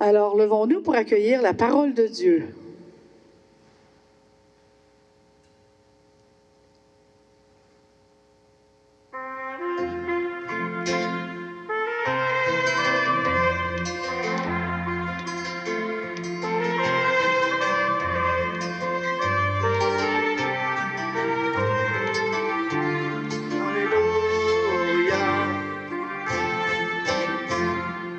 Alors, levons-nous pour accueillir la parole de Dieu.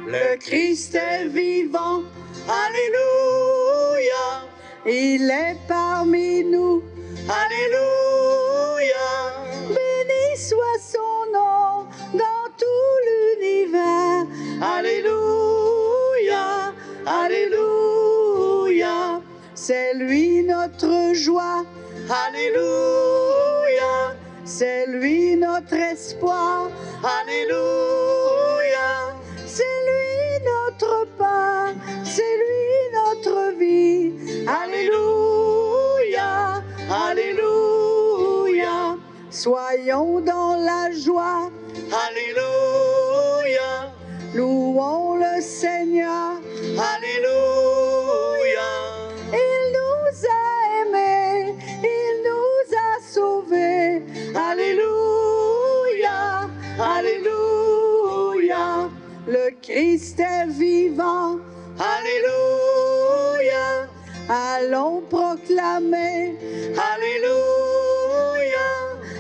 Le Christ est vivant, Alléluia. Il est parmi nous, Alléluia. béni soit son nom dans tout l'univers. Alléluia, Alléluia. C'est lui notre joie, Alléluia, c'est lui notre espoir, Alléluia. c'est lui notre pain, c'est lui notre vie. Alléluia, Alléluia. Soyons dans la joie, Alléluia, louons le Seigneur. Alléluia. Il nous a aimés, il nous a sauvés. Alléluia, Alléluia. Le Christ est vivant, Alléluia, allons proclamer Alléluia.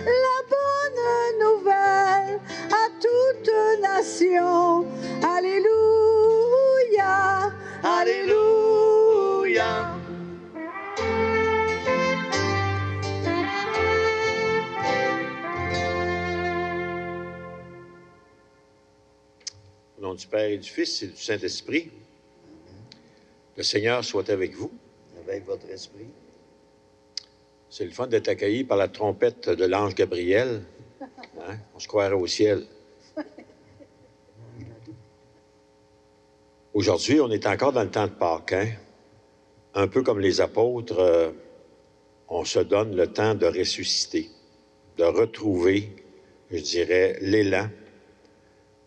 la bonne nouvelle à toute nation. Alléluia, Alléluia. Au nom du Père et du Fils et du Saint-Esprit, le Seigneur soit avec vous. Avec votre esprit. C'est le fun d'être accueilli par la trompette de l'ange Gabriel. Hein? On se croirait au ciel. Aujourd'hui, on est encore dans le temps de Pâques. Hein? Un peu comme les apôtres, on se donne le temps de ressusciter, de retrouver, je dirais, l'élan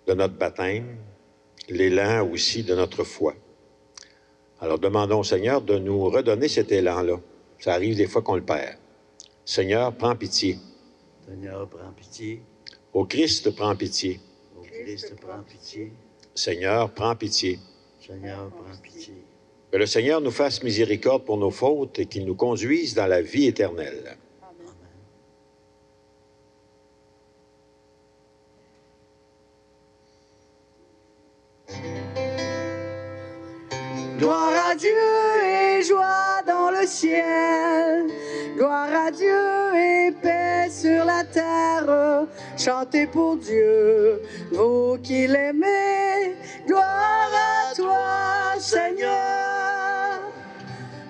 de notre baptême, l'élan aussi de notre foi. Alors, demandons au Seigneur de nous redonner cet élan-là. Ça arrive des fois qu'on le perd. Seigneur, prends pitié. Seigneur, prends pitié. Au Christ, prends pitié. Au Christ, prends pitié. Seigneur, prends pitié. Seigneur, prends pitié. Que le Seigneur nous fasse miséricorde pour nos fautes et qu'il nous conduise dans la vie éternelle. Amen. gloire à Dieu et joie dans le ciel. Gloire à Dieu et paix sur la terre. Chantez pour Dieu, vous qui l'aimez. Gloire à toi, Seigneur.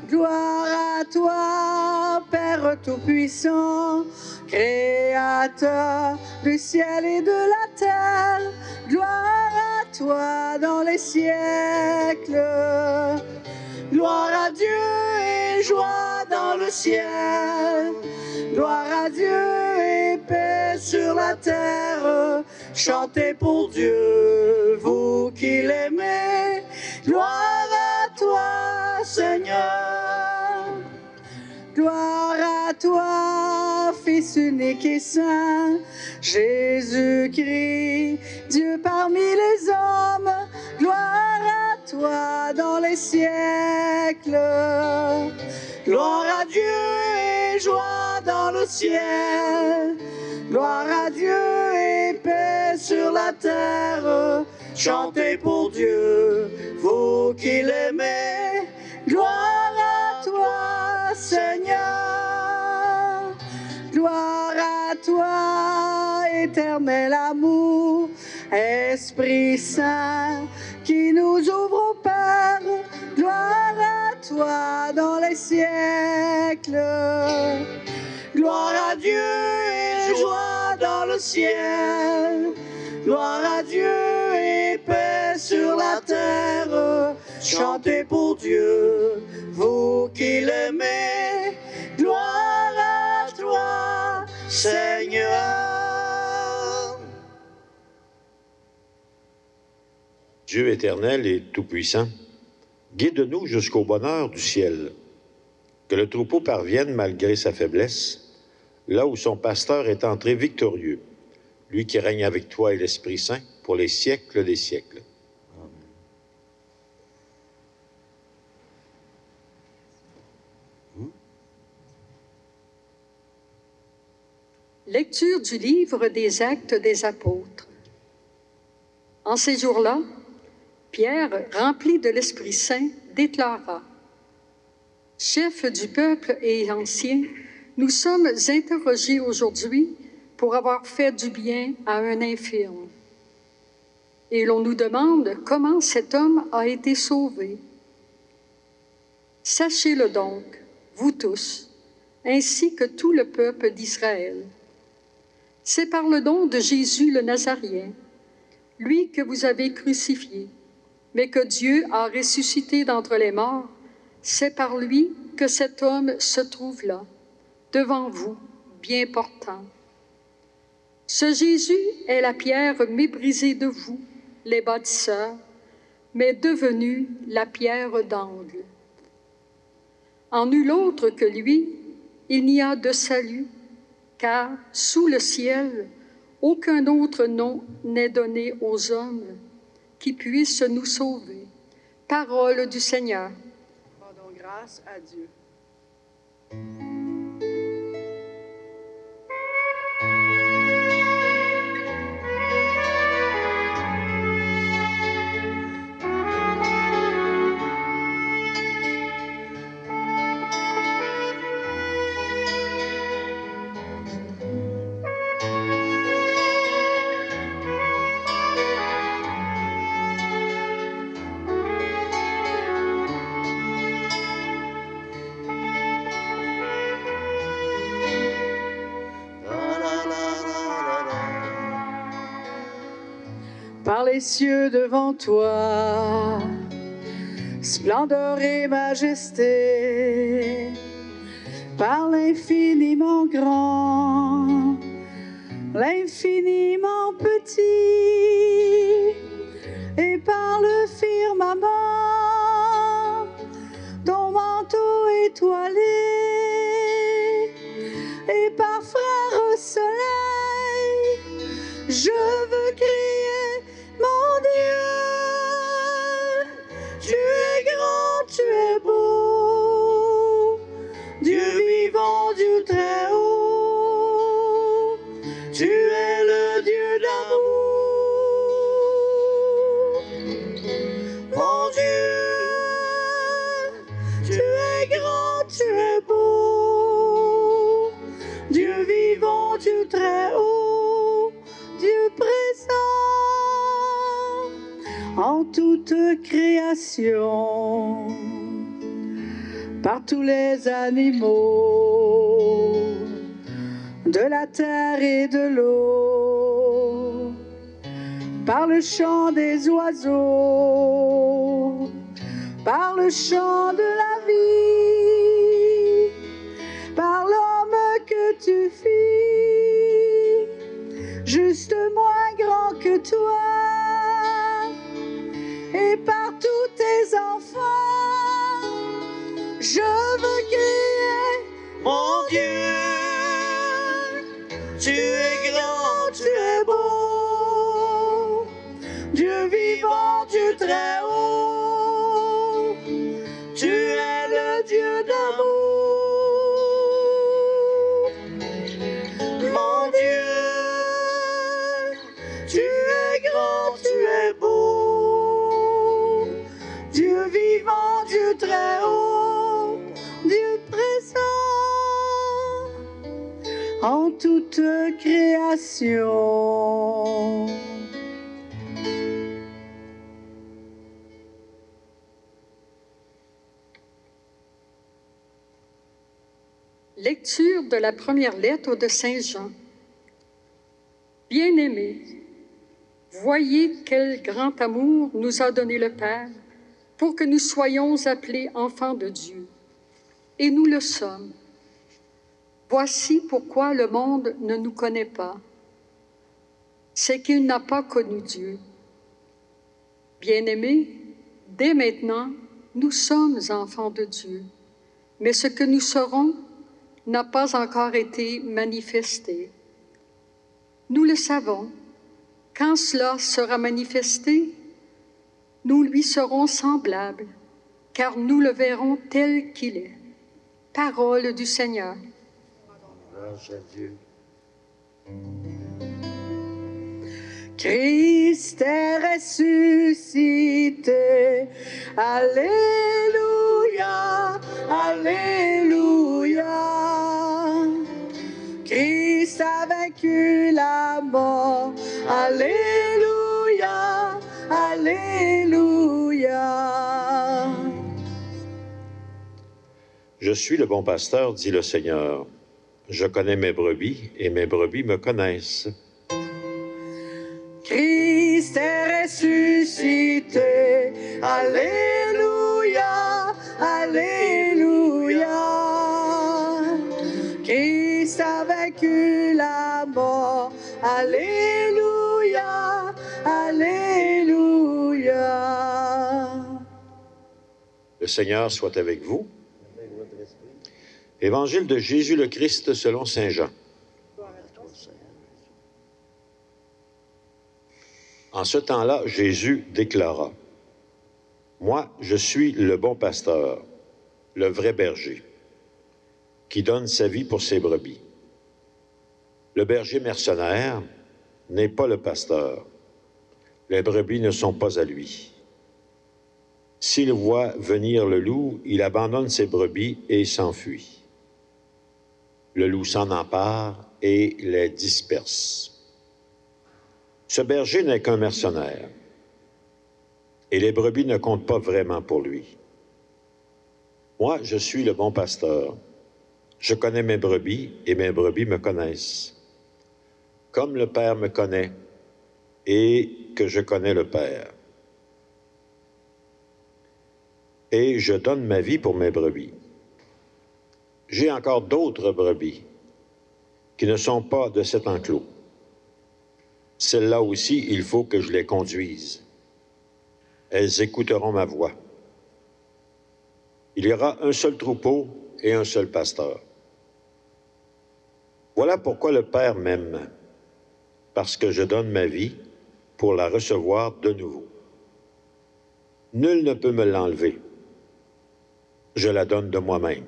Gloire à toi, Père Tout-Puissant, Créateur du ciel et de la terre. Gloire à toi dans les siècles. Gloire à Dieu et joie dans le ciel. Gloire à Dieu et paix sur la terre. Chantez pour Dieu, vous qui l'aimez. Gloire à toi, Seigneur. Gloire à toi, Fils unique et saint, Jésus-Christ, Dieu parmi les hommes. Gloire à toi dans les siècles. Gloire à Dieu et joie dans le ciel. Gloire à Dieu et paix sur la terre. Chantez pour Dieu, vous qui l'aimez. Gloire à toi, Seigneur. Gloire à toi, éternel amour, Esprit Saint, qui nous ouvre au Père. Gloire à toi dans les siècles. Gloire à Dieu et joie dans le ciel. Gloire à Dieu et paix sur la terre. Chantez pour Dieu, vous qui l'aimez. Gloire à toi, Seigneur. Dieu éternel et tout-puissant, Guide-nous jusqu'au bonheur du ciel, que le troupeau parvienne malgré sa faiblesse, là où son pasteur est entré victorieux, lui qui règne avec toi et l'Esprit Saint pour les siècles des siècles. Lecture du livre des Actes des Apôtres. En ces jours-là, Pierre, rempli de l'Esprit Saint, déclara: « Chefs du peuple et anciens, nous sommes interrogés aujourd'hui pour avoir fait du bien à un infirme. Et l'on nous demande comment cet homme a été sauvé. Sachez-le donc, vous tous, ainsi que tout le peuple d'Israël. C'est par le don de Jésus le Nazaréen, lui que vous avez crucifié, mais que Dieu a ressuscité d'entre les morts. C'est par lui que cet homme se trouve là, devant vous, bien portant. Ce Jésus est la pierre méprisée de vous, les bâtisseurs, mais devenue la pierre d'angle. En nul autre que lui, il n'y a de salut, car sous le ciel, aucun autre nom n'est donné aux hommes qui puisse nous sauver. Parole du Seigneur. Rendons grâce à Dieu. Par les cieux devant toi, splendeur et majesté, par l'infiniment grand, l'infiniment petit, et par le firmament, ton manteau étoilé, et par frère soleil, je veux crier, mon Dieu, tu es grand, tu es beau, Dieu vivant, Dieu très haut, tu es le Dieu d'amour. Mon Dieu, tu es grand, tu es beau, Dieu vivant, Dieu très haut, Dieu présent en toute création, par tous les animaux de la terre et de l'eau, par le chant des oiseaux, par le chant de la vie, par l'homme que tu fis, juste moins grand que toi, et par tous tes enfants, je veux crier, mon Dieu, tu es grand, tu es beau, Dieu vivant, Dieu très haut, tu es le Dieu d'amour. Mon Dieu, tu es grand, tu es beau, Dieu vivant, Dieu très haut, Dieu présent en toute création. Lecture de la première lettre de Saint Jean. Bien-aimés, voyez quel grand amour nous a donné le Père pour que nous soyons appelés enfants de Dieu. Et nous le sommes. Voici pourquoi le monde ne nous connaît pas. C'est qu'il n'a pas connu Dieu. Bien-aimés, dès maintenant, nous sommes enfants de Dieu, mais ce que nous serons n'a pas encore été manifesté. Nous le savons, quand cela sera manifesté, nous lui serons semblables, car nous le verrons tel qu'il est. Parole du Seigneur. Grâce à Dieu. Christ est ressuscité. Alléluia, Alléluia. Christ a vaincu la mort. Alléluia, Alléluia. Je suis le bon pasteur, dit le Seigneur. Je connais mes brebis et mes brebis me connaissent. Christ est ressuscité. Alléluia, Alléluia. Christ a vaincu la mort. Alléluia, Alléluia. Le Seigneur soit avec vous. Avec votre esprit. Évangile de Jésus le Christ selon saint Jean. Gloire à toi, Seigneur. En ce temps-là, Jésus déclara, « Moi, je suis le bon pasteur, le vrai berger, qui donne sa vie pour ses brebis. Le berger mercenaire n'est pas le pasteur. Les brebis ne sont pas à lui. S'il voit venir le loup, il abandonne ses brebis et s'enfuit. Le loup s'en empare et les disperse. Ce berger n'est qu'un mercenaire, et les brebis ne comptent pas vraiment pour lui. Moi, je suis le bon pasteur. Je connais mes brebis, et mes brebis me connaissent. Comme le Père me connaît, et que je connais le Père. Et je donne ma vie pour mes brebis. J'ai encore d'autres brebis qui ne sont pas de cet enclos. Celles-là aussi, il faut que je les conduise. Elles écouteront ma voix. Il y aura un seul troupeau et un seul pasteur. Voilà pourquoi le Père m'aime, parce que je donne ma vie pour la recevoir de nouveau. Nul ne peut me l'enlever. Je la donne de moi-même.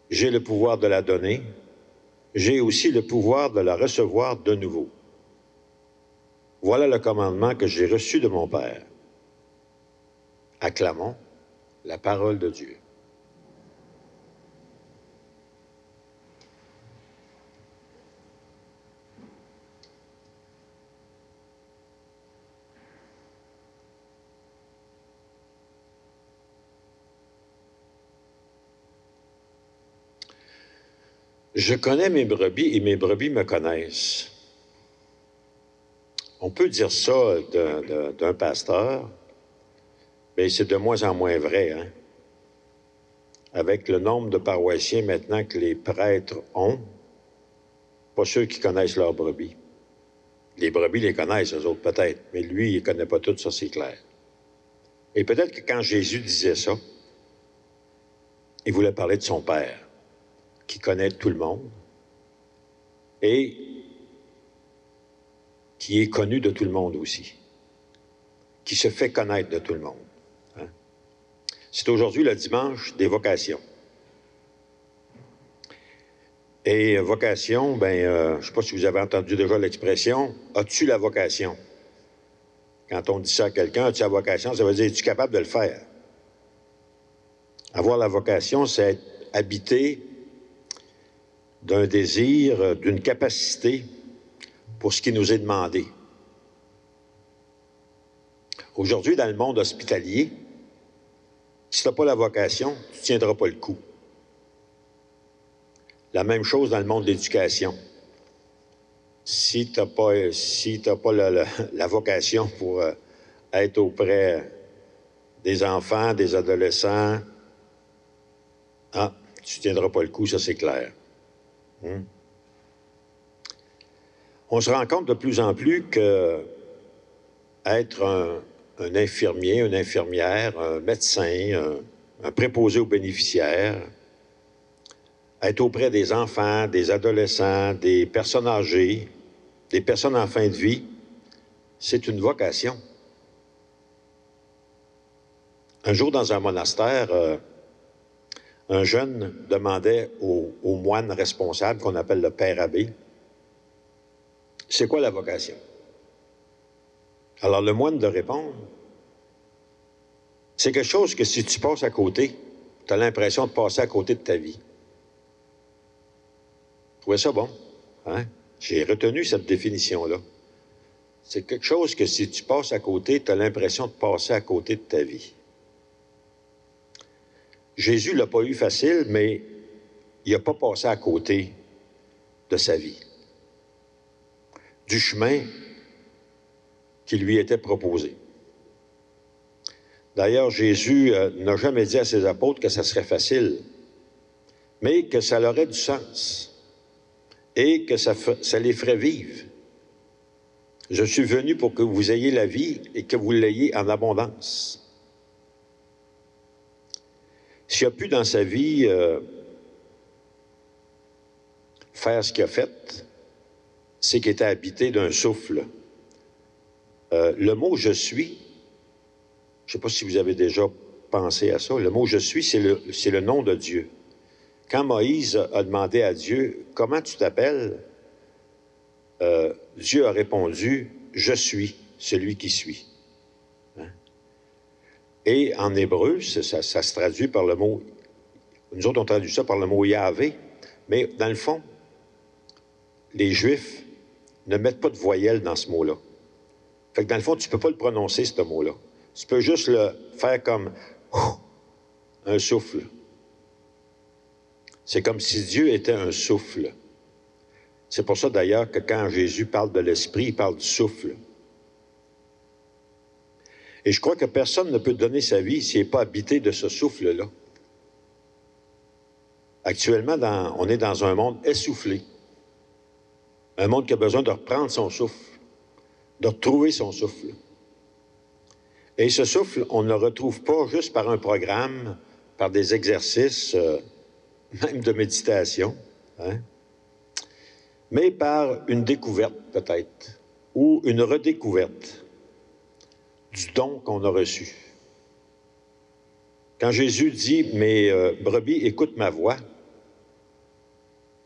J'ai le pouvoir de la donner. J'ai aussi le pouvoir de la recevoir de nouveau. Voilà le commandement que j'ai reçu de mon Père. Acclamons la parole de Dieu. Je connais mes brebis et mes brebis me connaissent. On peut dire ça d'un pasteur, mais c'est de moins en moins vrai, hein? Avec le nombre de paroissiens maintenant que les prêtres ont, pas ceux qui connaissent leurs brebis. Les brebis les connaissent, eux autres peut-être, mais lui, il ne connaît pas tout, ça c'est clair. Et peut-être que quand Jésus disait ça, il voulait parler de son Père, qui connaît tout le monde et qui est connu de tout le monde aussi, qui se fait connaître de tout le monde. Hein? C'est aujourd'hui le dimanche des vocations. Et vocation, je ne sais pas si vous avez entendu déjà l'expression « as-tu la vocation ?» Quand on dit ça à quelqu'un, « as-tu la vocation ?» ça veut dire « es-tu capable de le faire ?» Avoir la vocation, c'est être habité d'un désir, d'une capacité pour ce qui nous est demandé. Aujourd'hui, dans le monde hospitalier, si tu n'as pas la vocation, tu ne tiendras pas le coup. La même chose dans le monde de l'éducation. Si tu n'as pas, la vocation pour être auprès des enfants, des adolescents, tu ne tiendras pas le coup, ça c'est clair. On se rend compte de plus en plus que être un infirmier, une infirmière, un médecin, un préposé aux bénéficiaires, être auprès des enfants, des adolescents, des personnes âgées, des personnes en fin de vie, c'est une vocation. Un jour, dans un monastère, un jeune demandait au moine responsable, qu'on appelle le père abbé, « C'est quoi la vocation? » Alors le moine de répondre, « C'est quelque chose que si tu passes à côté, tu as l'impression de passer à côté de ta vie. » Je trouvais ça bon. Hein? J'ai retenu cette définition-là. C'est quelque chose que si tu passes à côté, tu as l'impression de passer à côté de ta vie. Jésus ne l'a pas eu facile, mais il n'a pas passé à côté de sa vie, du chemin qui lui était proposé. D'ailleurs, Jésus n'a jamais dit à ses apôtres que ça serait facile, mais que ça aurait du sens et que ça les ferait vivre. Je suis venu pour que vous ayez la vie et que vous l'ayez en abondance. S'il a pu dans sa vie faire ce qu'il a fait, c'est qu'il était habité d'un souffle. Le mot « je suis », je ne sais pas si vous avez déjà pensé à ça, le mot « je suis », c'est le nom de Dieu. Quand Moïse a demandé à Dieu « Comment tu t'appelles ?» Dieu a répondu « Je suis celui qui suis ». Hein? Et en hébreu, ça se traduit par le mot, nous autres on traduit ça par le mot Yahvé, mais dans le fond, les Juifs ne mettent pas de voyelle dans ce mot-là. Fait que dans le fond, tu ne peux pas le prononcer, ce mot-là. Tu peux juste le faire comme un souffle. C'est comme si Dieu était un souffle. C'est pour ça d'ailleurs que quand Jésus parle de l'esprit, il parle du souffle. Et je crois que personne ne peut donner sa vie s'il n'est pas habité de ce souffle-là. Actuellement, on est dans un monde essoufflé. Un monde qui a besoin de reprendre son souffle, de retrouver son souffle. Et ce souffle, on ne le retrouve pas juste par un programme, par des exercices, même de méditation, hein? Mais par une découverte peut-être, ou une redécouverte du don qu'on a reçu. Quand Jésus dit « Mes brebis écoutent ma voix »,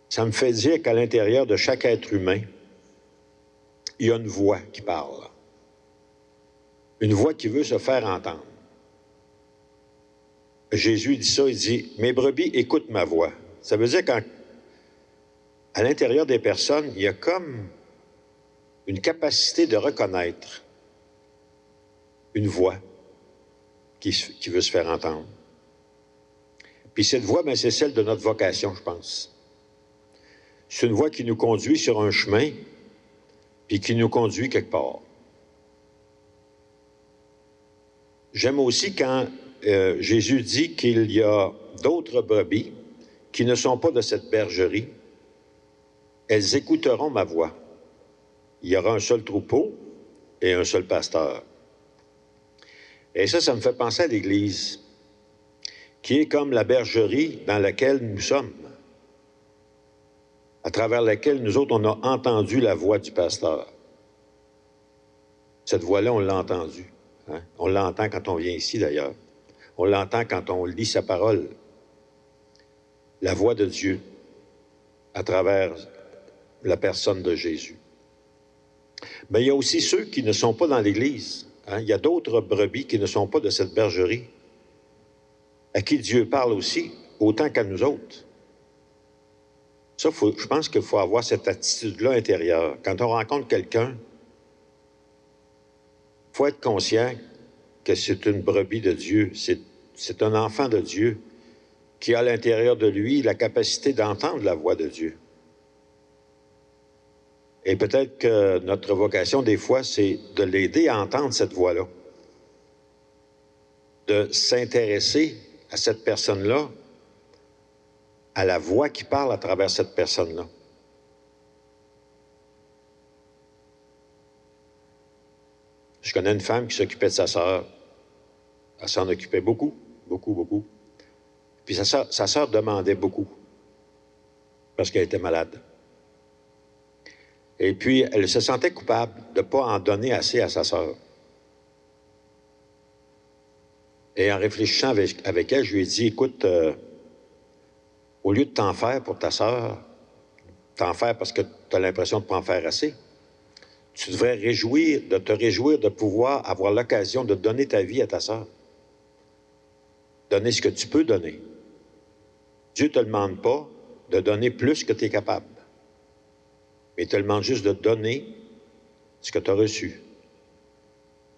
ça me fait dire qu'à l'intérieur de chaque être humain, il y a une voix qui parle. Une voix qui veut se faire entendre. Jésus dit ça, il dit « Mes brebis écoutent ma voix ». Ça veut dire qu'à l'intérieur des personnes, il y a comme une capacité de reconnaître une voix qui veut se faire entendre. Puis cette voix, c'est celle de notre vocation, je pense. C'est une voix qui nous conduit sur un chemin, puis qui nous conduit quelque part. J'aime aussi quand Jésus dit qu'il y a d'autres brebis qui ne sont pas de cette bergerie. Elles écouteront ma voix. Il y aura un seul troupeau et un seul pasteur. Et ça me fait penser à l'Église, qui est comme la bergerie dans laquelle nous sommes, à travers laquelle nous autres, on a entendu la voix du pasteur. Cette voix-là, on l'a entendue. Hein? On l'entend quand on vient ici, d'ailleurs. On l'entend quand on lit sa parole. La voix de Dieu, à travers la personne de Jésus. Mais il y a aussi ceux qui ne sont pas dans l'Église. Hein? Il y a d'autres brebis qui ne sont pas de cette bergerie, à qui Dieu parle aussi, autant qu'à nous autres. Ça, je pense qu'il faut avoir cette attitude-là intérieure. Quand on rencontre quelqu'un, il faut être conscient que c'est une brebis de Dieu, c'est un enfant de Dieu qui a à l'intérieur de lui la capacité d'entendre la voix de Dieu. Et peut-être que notre vocation, des fois, c'est de l'aider à entendre cette voix-là, de s'intéresser à cette personne-là, à la voix qui parle à travers cette personne-là. je connais une femme qui s'occupait de sa sœur. Elle s'en occupait beaucoup, beaucoup, beaucoup. Puis sa sœur demandait beaucoup parce qu'elle était malade. Et puis, elle se sentait coupable de ne pas en donner assez à sa sœur. Et en réfléchissant avec elle, je lui ai dit, écoute, au lieu de t'en faire pour ta sœur, t'en faire parce que tu as l'impression de ne pas en faire assez, tu devrais te réjouir de pouvoir avoir l'occasion de donner ta vie à ta sœur. Donner ce que tu peux donner. Dieu ne te demande pas de donner plus que tu es capable. Mais il te demande juste de donner ce que tu as reçu.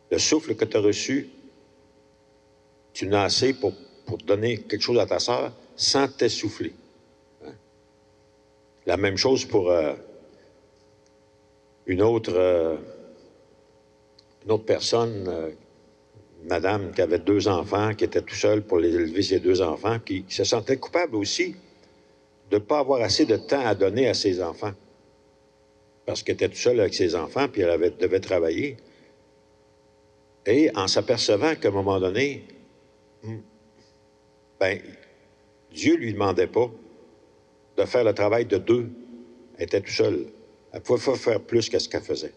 Le souffle que tu as reçu, tu n'as assez pour donner quelque chose à ta sœur sans t'essouffler. Hein? La même chose pour une autre personne, madame qui avait 2 enfants, qui était tout seule pour les élever ses 2 enfants, qui se sentait coupable aussi de ne pas avoir assez de temps à donner à ses enfants. Parce qu'elle était toute seule avec ses enfants, puis elle devait travailler. Et en s'apercevant qu'à un moment donné, ben, Dieu ne lui demandait pas de faire le travail de 2. Elle était toute seule. Elle pouvait faire plus que ce qu'elle faisait.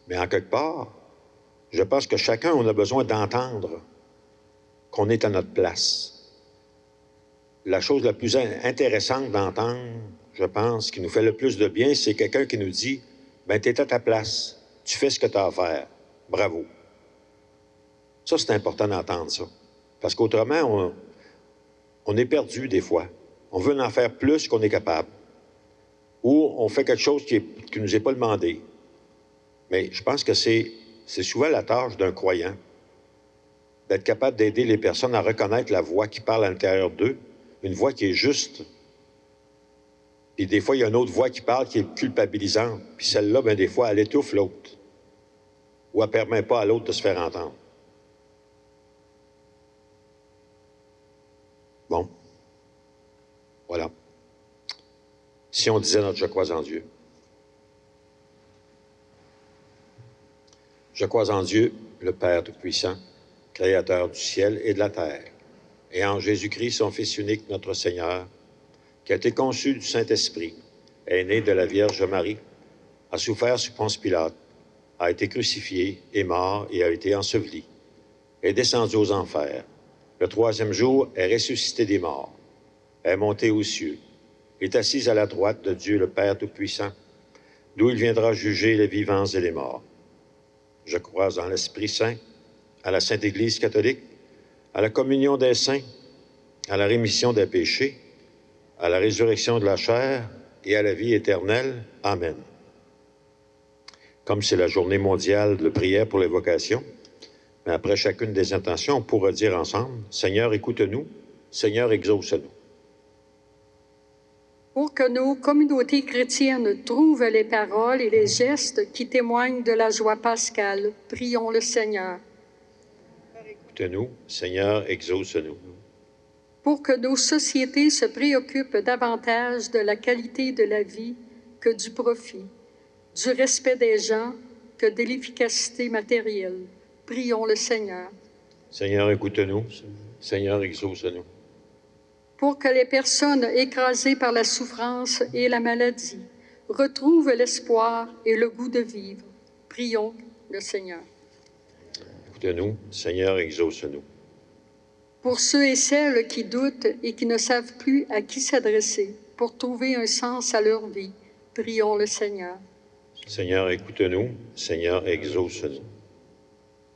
Mais en quelque part, je pense que chacun, on a besoin d'entendre qu'on est à notre place. La chose la plus intéressante d'entendre, je pense, qui nous fait le plus de bien, c'est quelqu'un qui nous dit, ben, tu es à ta place, tu fais ce que tu as à faire, bravo. Ça, c'est important d'entendre ça. Parce qu'autrement, on est perdu des fois. On veut en faire plus qu'on est capable. Ou on fait quelque chose qui ne nous est pas demandé. Mais je pense que c'est souvent la tâche d'un croyant d'être capable d'aider les personnes à reconnaître la voix qui parle à l'intérieur d'eux, une voix qui est juste. Puis des fois, il y a une autre voix qui parle qui est culpabilisante. Puis celle-là, bien des fois, elle étouffe l'autre. Ou elle ne permet pas à l'autre de se faire entendre. Bon. Voilà. Si on disait notre « Je crois en Dieu ». Je crois en Dieu, le Père Tout-Puissant, Créateur du ciel et de la terre, et en Jésus-Christ, son Fils unique, notre Seigneur, qui a été conçu du Saint-Esprit, est né de la Vierge Marie, a souffert sous Ponce Pilate, a été crucifié, est mort et a été enseveli, est descendu aux enfers. Le 3e jour est ressuscité des morts, est monté aux cieux, est assis à la droite de Dieu le Père Tout-Puissant, d'où il viendra juger les vivants et les morts. Je crois en l'Esprit Saint, à la Sainte Église catholique, à la communion des saints, à la rémission des péchés, à la résurrection de la chair et à la vie éternelle. Amen. Comme c'est la journée mondiale de prière pour les vocations, mais après chacune des intentions, on pourra dire ensemble, « Seigneur, écoute-nous. Seigneur, exauce-nous. » Pour que nos communautés chrétiennes trouvent les paroles et les gestes qui témoignent de la joie pascale, prions le Seigneur. Écoute-nous, Seigneur, exauce-nous. Pour que nos sociétés se préoccupent davantage de la qualité de la vie que du profit, du respect des gens que de l'efficacité matérielle, prions le Seigneur. Seigneur, écoute-nous. Seigneur, exauce-nous. Pour que les personnes écrasées par la souffrance et la maladie retrouvent l'espoir et le goût de vivre, prions le Seigneur. Écoute-nous, Seigneur, exauce-nous. Pour ceux et celles qui doutent et qui ne savent plus à qui s'adresser pour trouver un sens à leur vie, prions le Seigneur. Seigneur, écoute-nous. Seigneur, exauce-nous.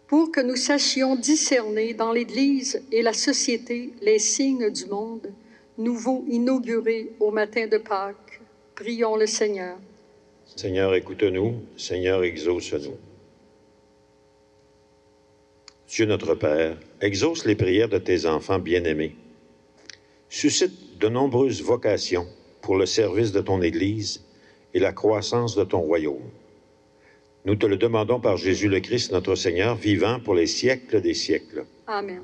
Pour que nous sachions discerner dans l'Église et la société les signes du monde, nouveau inauguré au matin de Pâques, prions le Seigneur. Seigneur, écoute-nous. Seigneur, exauce-nous. Dieu notre Père, exauce les prières de tes enfants bien-aimés. Suscite de nombreuses vocations pour le service de ton Église et la croissance de ton royaume. Nous te le demandons par Jésus le Christ, notre Seigneur, vivant pour les siècles des siècles. Amen.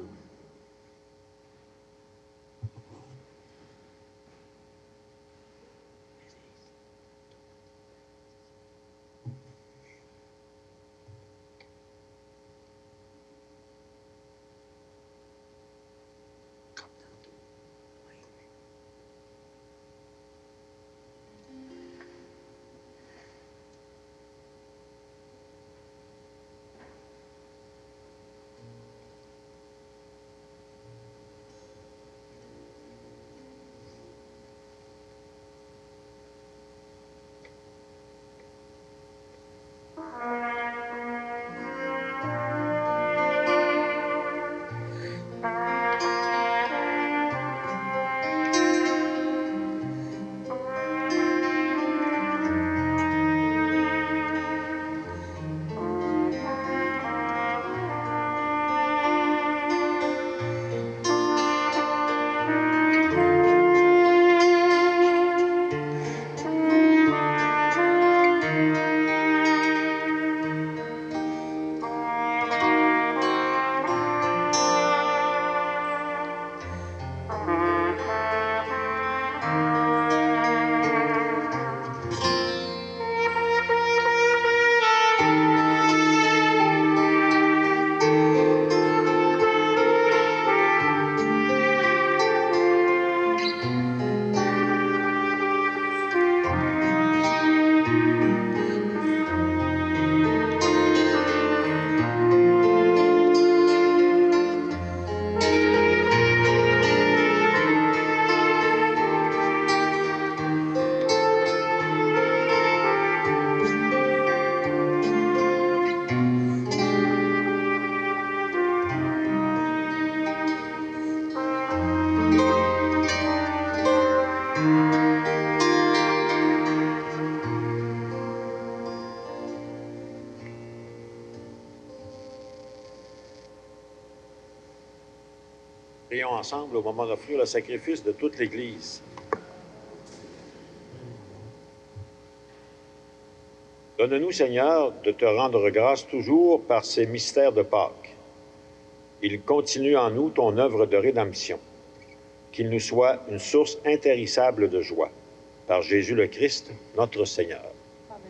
Prions ensemble au moment d'offrir le sacrifice de toute l'Église. Donne-nous, Seigneur, de te rendre grâce toujours par ces mystères de Pâques. Il continue en nous ton œuvre de rédemption. Qu'il nous soit une source intarissable de joie. Par Jésus le Christ, notre Seigneur. Amen.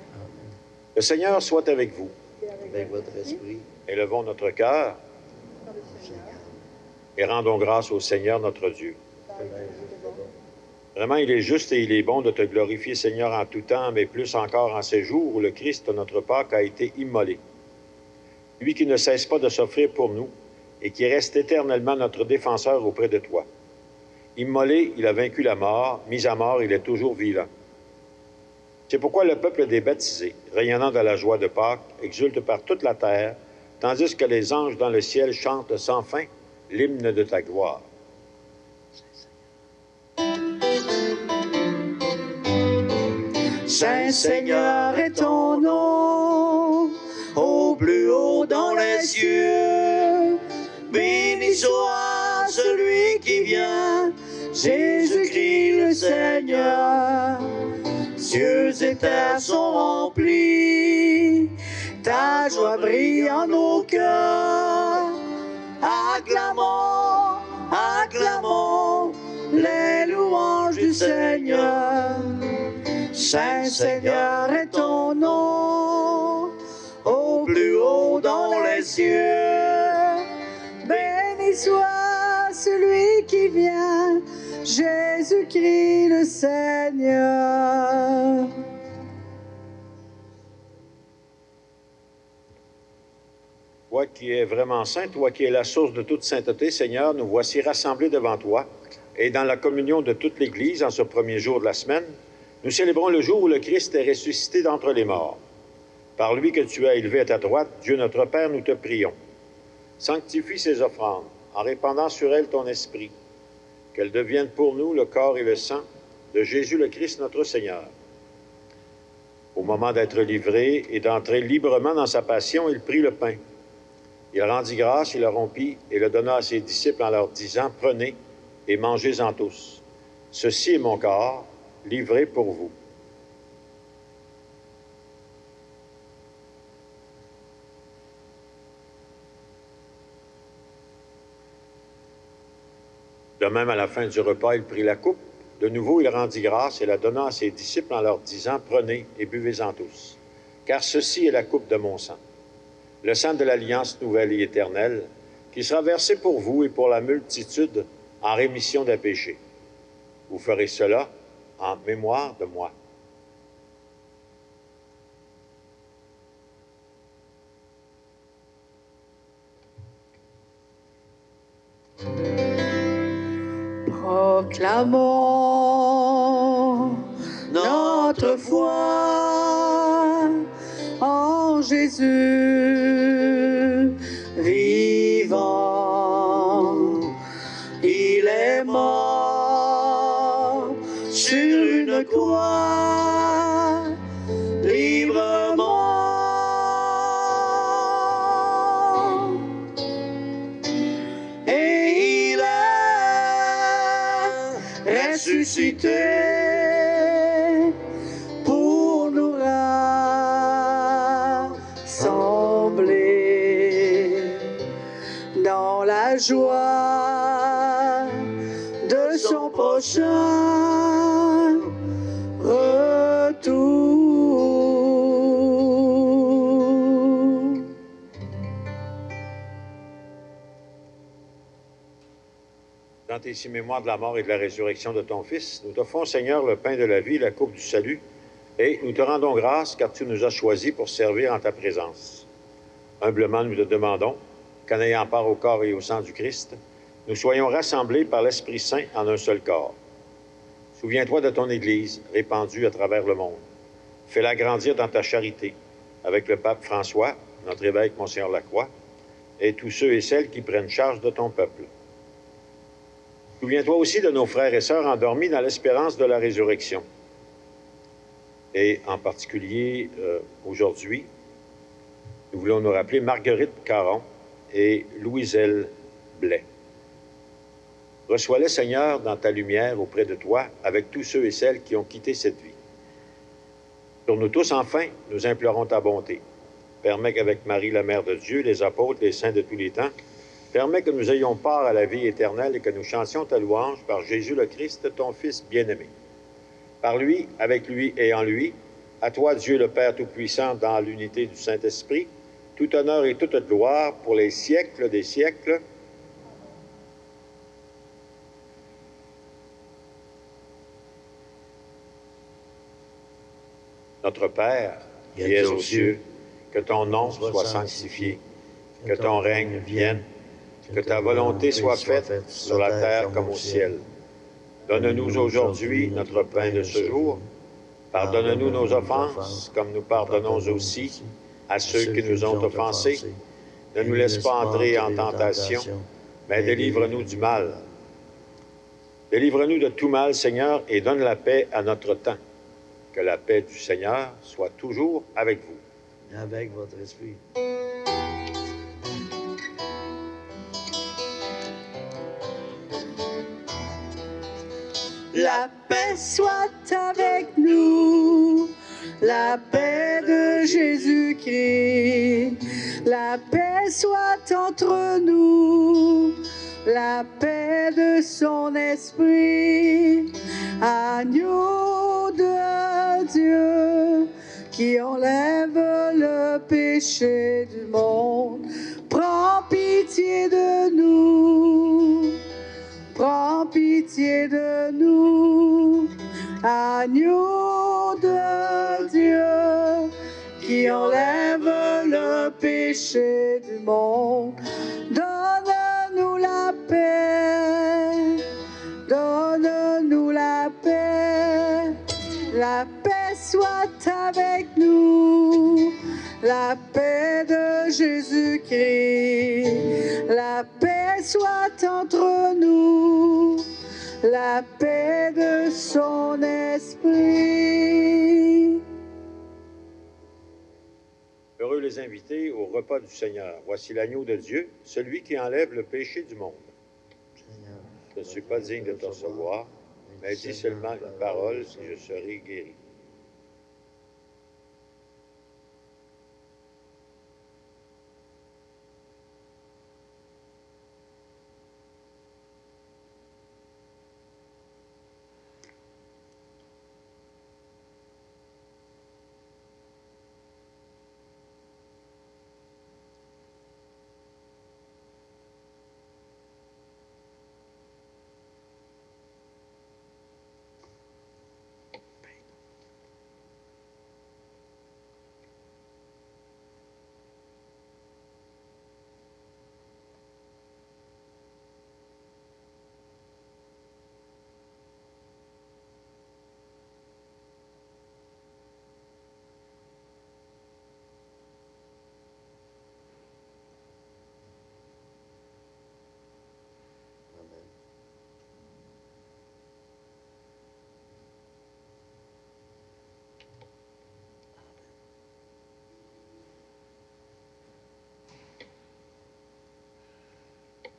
Le Seigneur soit avec vous. Avec votre esprit, Élevons notre cœur et rendons grâce au Seigneur notre Dieu. Vraiment, il est juste et il est bon de te glorifier, Seigneur, en tout temps, mais plus encore en ces jours où le Christ, notre Pâque, a été immolé. Lui qui ne cesse pas de s'offrir pour nous et qui reste éternellement notre défenseur auprès de toi. Immolé, il a vaincu la mort, mis à mort, il est toujours vivant. C'est pourquoi le peuple des baptisés, rayonnant de la joie de Pâques, exulte par toute la terre, tandis que les anges dans le ciel chantent sans fin l'hymne de ta gloire. Saint Seigneur est ton nom, au plus haut dans les cieux. Béni soit celui qui vient, Jésus-Christ le Seigneur. Cieux et terre sont remplis, ta joie brille en nos cœurs. Acclamons, acclamons les louanges du Seigneur. Saint Seigneur est ton nom, au plus haut dans les cieux. Béni soit celui qui vient, Jésus-Christ le Seigneur. Toi qui es vraiment saint, toi qui es la source de toute sainteté, Seigneur, nous voici rassemblés devant toi et dans la communion de toute l'Église en ce premier jour de la semaine, nous célébrons le jour où le Christ est ressuscité d'entre les morts. Par lui que tu as élevé à ta droite, Dieu notre Père, nous te prions. Sanctifie ces offrandes en répandant sur elles ton esprit, qu'elles deviennent pour nous le corps et le sang de Jésus le Christ notre Seigneur. Au moment d'être livré et d'entrer librement dans sa passion, il prit le pain. Il rendit grâce, il le rompit et le donna à ses disciples en leur disant, « Prenez et mangez-en tous. Ceci est mon corps, livré pour vous. » De même, à la fin du repas, il prit la coupe. De nouveau, il rendit grâce et la donna à ses disciples en leur disant, « Prenez et buvez-en tous, car ceci est la coupe de mon sang, le sang de l'alliance nouvelle et éternelle, qui sera versé pour vous et pour la multitude en rémission des péchés. Vous ferez cela en mémoire de moi. » Proclamons notre foi en Jésus vivant. Il est mort sur une croix librement. Et il est ressuscité pour nous rassembler dans la joie de son prochain retour. Dans tes six mémoires de la mort et de la résurrection de ton Fils, nous t'offrons, Seigneur, le pain de la vie, la coupe du salut, et nous te rendons grâce car tu nous as choisis pour servir en ta présence. Humblement, nous te demandons qu'en ayant part au corps et au sang du Christ, nous soyons rassemblés par l'Esprit Saint en un seul corps. Souviens-toi de ton Église répandue à travers le monde. Fais-la grandir dans ta charité, avec le pape François, notre évêque Monseigneur Lacroix, et tous ceux et celles qui prennent charge de ton peuple. Souviens-toi aussi de nos frères et sœurs endormis dans l'espérance de la résurrection. Et en particulier, aujourd'hui, nous voulons nous rappeler Marguerite Caron et Louiselle Blais. Reçois-les, Seigneur, dans ta lumière auprès de toi, avec tous ceux et celles qui ont quitté cette vie. Pour nous tous, enfin, nous implorons ta bonté. Permets qu'avec Marie, la Mère de Dieu, les apôtres, les saints de tous les temps, permets que nous ayons part à la vie éternelle et que nous chantions ta louange par Jésus le Christ, ton Fils bien-aimé. Par lui, avec lui et en lui, à toi, Dieu le Père Tout-Puissant, dans l'unité du Saint-Esprit, tout honneur et toute gloire pour les siècles des siècles. Notre Père, qui es aux cieux, que ton nom soit sanctifié, que ton règne vienne, que ta volonté soit faite sur la terre comme au ciel. Donne-nous aujourd'hui notre pain de ce jour. Pardonne-nous nos offenses, comme nous pardonnons aussi à ceux qui nous ont offensés. Ne nous laisse pas entrer en tentation, mais délivre-nous du mal. Délivre-nous de tout mal, Seigneur, et donne la paix à notre temps. Que la paix du Seigneur soit toujours avec vous. Avec votre esprit. La paix soit avec nous, la paix de Jésus-Christ. La paix soit entre nous, la paix de son esprit. Agneau de Dieu, qui enlève le péché du monde, prends pitié de nous. Prends pitié de nous, agneau de Dieu, qui enlève le péché du monde. Donne-nous la paix, donne-nous la paix. La paix soit avec nous, la paix de Jésus-Christ. La paix soit entre nous, la paix de son esprit. Heureux les invités au repas du Seigneur. Voici l'agneau de Dieu, celui qui enlève le péché du monde. Seigneur, Je ne suis pas digne de te recevoir, mais dis seulement une parole et je serai guéri.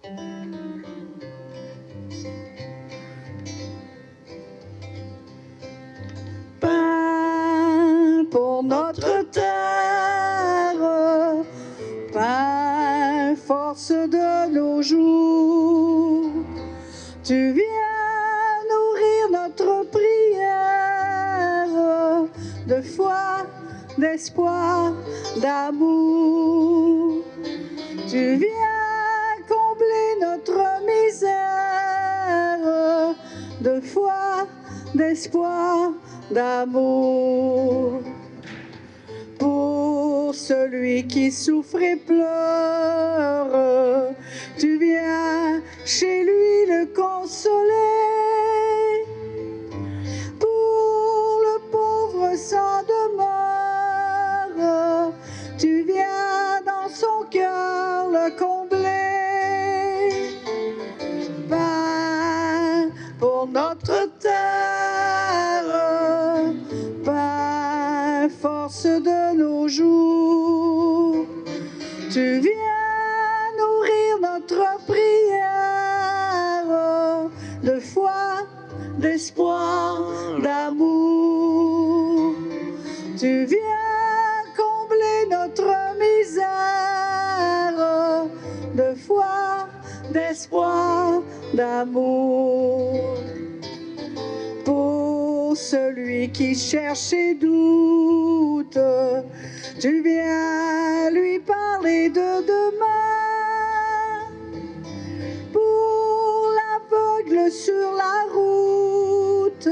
Amen. Pain pour notre terre, pain, force de nos jours. Tu viens nourrir notre prière de foi, d'espoir, d'amour. Tu viens combler notre misère de foi, d'espoir, d'amour. Pour celui qui souffre et pleure, tu viens chez lui le consoler. Pour le pauvre sans demeure, tu viens dans son cœur le combler. Pain pour notre terre, pain, force de nos jours. Tu viens nourrir notre prière d'espoir, d'amour. Tu viens combler notre misère de foi, d'espoir, d'amour. Pour celui qui cherche et doute, tu viens lui parler de demain. Pour l'aveugle sur la route,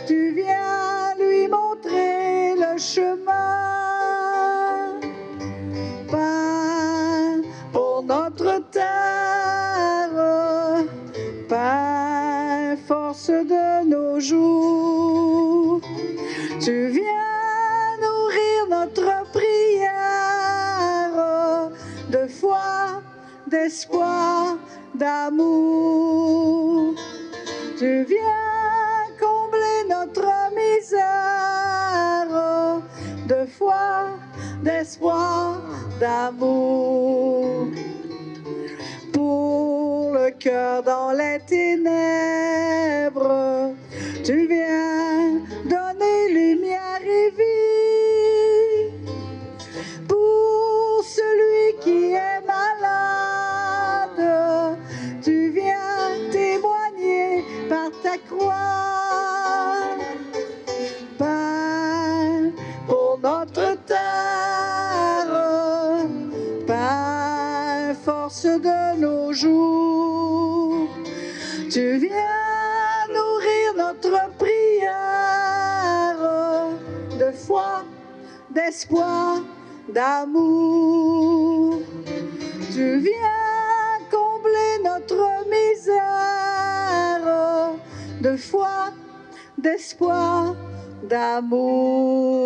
tu viens lui montrer le chemin. Pain pour notre terre, pain, force de nos jours. Tu viens nourrir notre prière de foi, d'espoir, d'amour. Tu viens combler notre misère de foi, d'espoir, d'amour. Pour le cœur dans les ténèbres, tu viens donner lumière et vie. Pour celui qui est malade, tu viens témoigner par ta croix. Pain pour notre terre, pain, force de nos jours. Tu viens nourrir notre prière de foi, d'espoir, d'amour. Tu viens combler notre misère de foi, d'espoir, d'amour.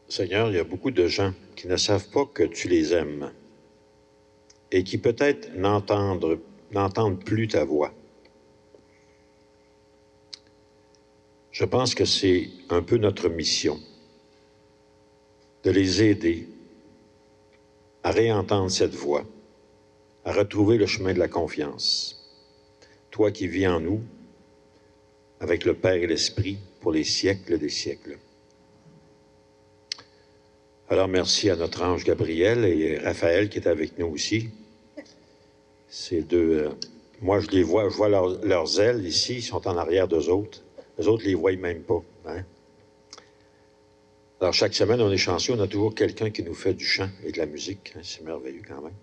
Seigneur, il y a beaucoup de gens qui ne savent pas que tu les aimes et qui peut-être n'entendent plus ta voix. Je pense que c'est un peu notre mission de les aider à réentendre cette voix, à retrouver le chemin de la confiance. Toi qui vis en nous, avec le Père et l'Esprit, pour les siècles des siècles. Alors, merci à notre ange Gabriel et Raphaël qui est avec nous aussi. Ces deux, moi je les vois, je vois leurs ailes ici, ils sont en arrière d'eux autres. Eux autres ne les voient même pas. Hein? Alors, chaque semaine, on est chanceux, on a toujours quelqu'un qui nous fait du chant et de la musique. Hein? C'est merveilleux quand même.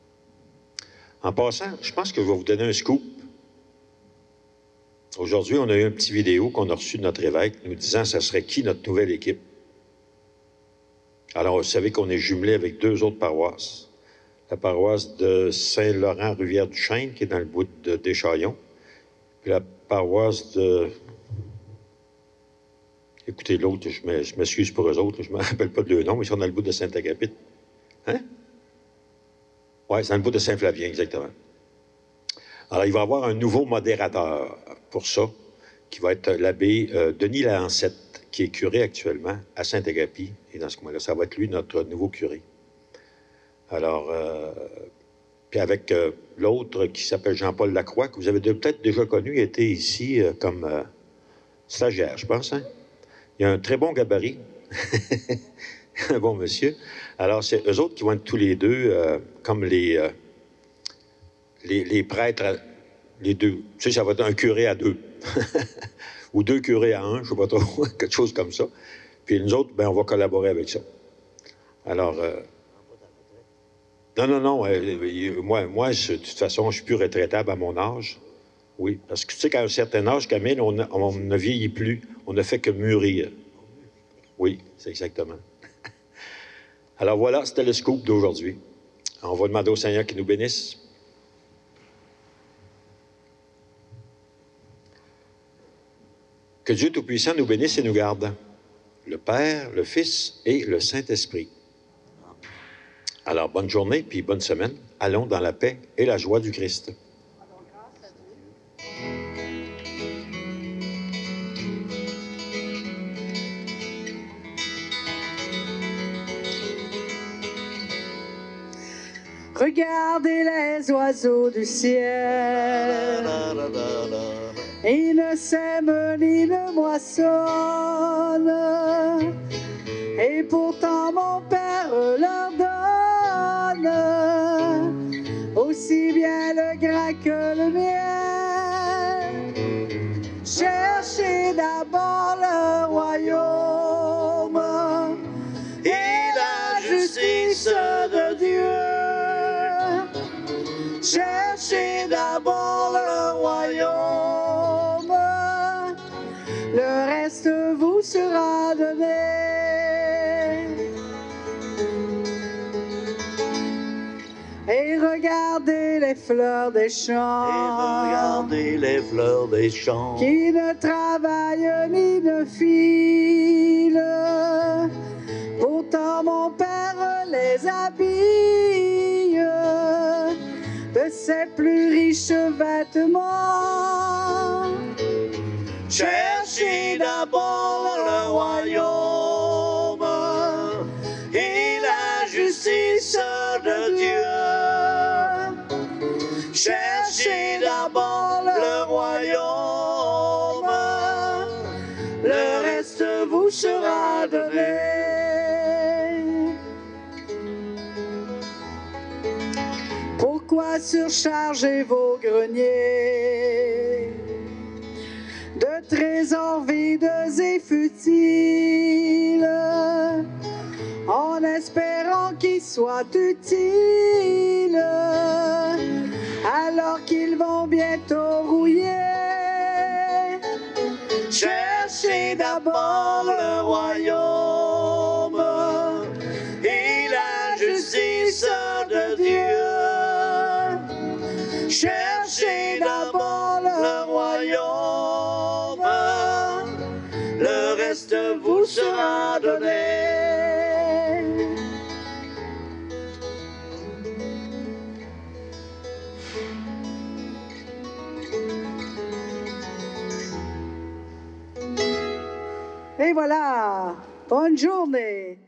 En passant, je pense que je vais vous donner un scoop. Aujourd'hui, on a eu un petit vidéo qu'on a reçu de notre évêque nous disant ça serait qui notre nouvelle équipe. Alors, vous savez qu'on est jumelé avec deux autres paroisses. La paroisse de Saint-Laurent-Rivière-du-Chêne, qui est dans le bout de Deschaillons, puis la paroisse de... Écoutez, l'autre, je m'excuse pour eux autres, je ne me rappelle pas de leur nom, mais ils sont dans le bout de Saint-Agapit. Hein? Oui, c'est dans le bout de Saint-Flavien, exactement. Alors, il va y avoir un nouveau modérateur pour ça, qui va être l'abbé Denis Lancette, qui est curé actuellement à Saint-Agapi. Et dans ce coin-là, ça va être lui, notre nouveau curé. Alors, puis avec l'autre qui s'appelle Jean-Paul Lacroix, que vous avez peut-être déjà connu, était ici comme stagiaire, je pense. Hein? Il a un très bon gabarit. Un bon monsieur. Alors, c'est eux autres qui vont être tous les deux comme les prêtres, les deux. Tu sais, ça va être un curé à deux. Ou deux curés à un, je ne sais pas trop, quelque chose comme ça. Puis nous autres, ben, on va collaborer avec ça. Alors, non, moi, de toute façon, je suis plus retraitable à mon âge. Oui, parce que tu sais qu'à un certain âge, Camille, on ne vieillit plus, on ne fait que mûrir. Oui, c'est exactement. Alors voilà, c'était le scoop d'aujourd'hui. On va demander au Seigneur qu'il nous bénisse. Que Dieu Tout-Puissant nous bénisse et nous garde. Le Père, le Fils et le Saint-Esprit. Alors, bonne journée puis bonne semaine. Allons dans la paix et la joie du Christ. Regardez les oiseaux du ciel. Ils ne sèment ni ne moissonnent. Et pourtant mon Père leur donne aussi bien le grain que le miel. Cherchez d'abord le royaume et la justice de Dieu. Cherchez d'abord le royaume, le reste vous sera donné. Et regardez les fleurs des champs. Et regardez les fleurs des champs. Qui ne travaillent ni ne filent. Pourtant mon Père les habille de ses plus riches vêtements. Cherchez d'abord le royaume et la justice de Dieu. Cherchez d'abord le royaume, le reste vous sera donné. Pourquoi surcharger vos greniers de trésors vides et futiles, en espérant qu'ils soient utiles, alors qu'ils vont bientôt rouiller? Cherchez d'abord le royaume et la justice de Dieu. Cherchez d'abord le royaume, le reste vous sera donné. Et voilà, bonne journée.